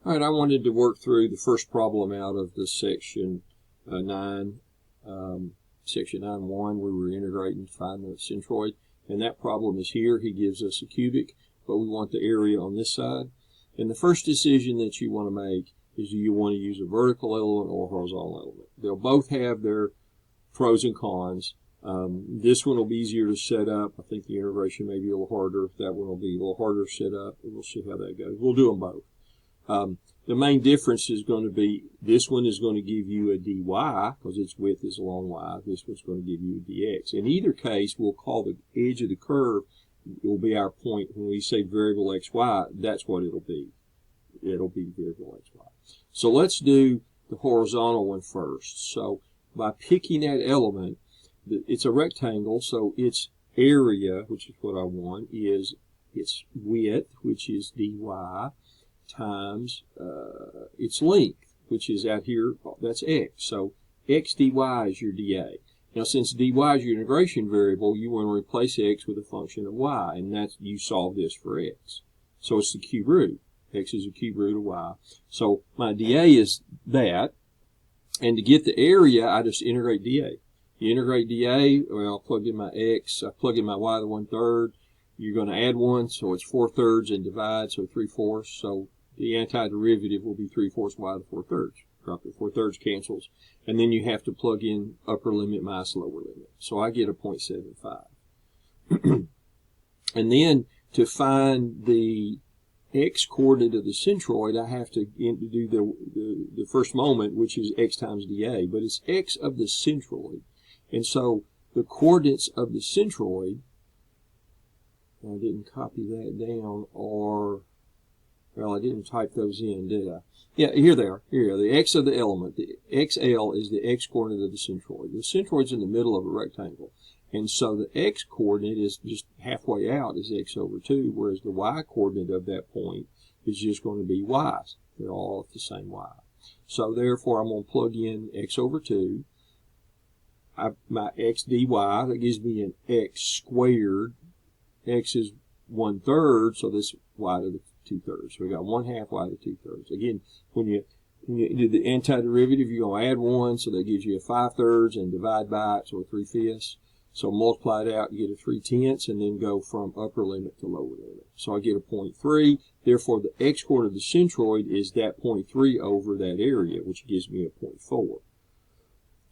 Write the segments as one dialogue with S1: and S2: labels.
S1: All right, I wanted to work through the first problem out of the section 9, section 9.1, where we're integrating to find the centroid. And that problem is here. He gives us a cubic, but we want the area on this side. And the first decision that you want to make is, do you want to use a vertical element or a horizontal element? They'll both have their pros and cons. This one will be easier to set up. I think the integration may be a little harder. That one will be a little harder to set up. We'll see how that goes. We'll do them both. The main difference is going to be, this one is going to give you a dy because its width is along y. This one's going to give you a dx. In either case, we'll call the edge of the curve, it will be our point. When we say variable xy, that's what it'll be. It'll be variable xy. So let's do the horizontal one first. So by picking that element, it's a rectangle, so its area, which is what I want, is its width, which is dy, times its length, which is out here, that's x. So x dy is your dA. Now, since dy is your integration variable, you want to replace x with a function of y, and that's, you solve this for x. So it's the cube root. X is a cube root of y. So my dA is that, and to get the area, I just integrate dA. You integrate dA, well, I'll plug in my x, I plug in my y to 1/3. You're going to add 1, so it's 4/3 and divide, so 3/4. So the antiderivative will be 3/4 y to 4/3. Drop the 4/3 cancels. And then you have to plug in upper limit minus lower limit. So I get a 0.75. And then to find the x coordinate of the centroid, I have to do the first moment, which is x times dA. But it's x of the centroid. And so the coordinates of the centroid, I didn't copy that down, or, well, I didn't type those in, did I? Yeah, here they are. Here, the x of the element. The xl is the x coordinate of the centroid. The centroid's in the middle of a rectangle. And so the x coordinate is just halfway out is x over 2, whereas the y coordinate of that point is just going to be y. They're all at the same y. So therefore, I'm going to plug in x over 2. My x dy, that gives me an x squared. X is 1/3, so this y to the 2/3. So we got 1/2 y to 2/3. Again, when you do the antiderivative, you're going to add 1, so that gives you a 5/3, and divide by it, so a 3/5. So multiply it out, you get a 3/10, and then go from upper limit to lower limit. So I get a 0.3. Therefore, the x coordinate of the centroid is that 0.3 over that area, which gives me a 0.4.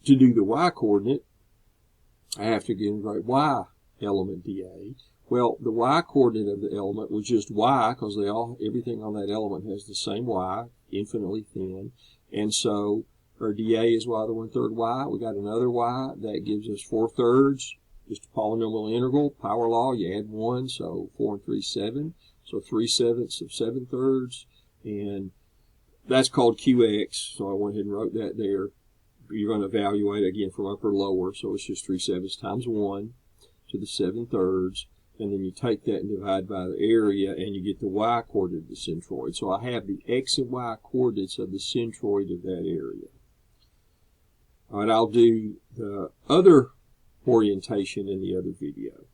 S1: To do the y coordinate, I have to integrate y element dA. Well, the y coordinate of the element was just y, because everything on that element has the same y, infinitely thin. And so our dA is y to 1/3 y. We got another y that gives us 4/3, just a polynomial integral, power law, you add 1, so 4 and 3, 7. So 3/7 of 7/3, and that's called QX. So I went ahead and wrote that there. You're going to evaluate again from upper lower, so it's just 3/7 times 1 to the 7/3, and then you take that and divide by the area, and you get the y coordinate of the centroid. So I have the x and y coordinates of the centroid of that area. All right, I'll do the other orientation in the other video.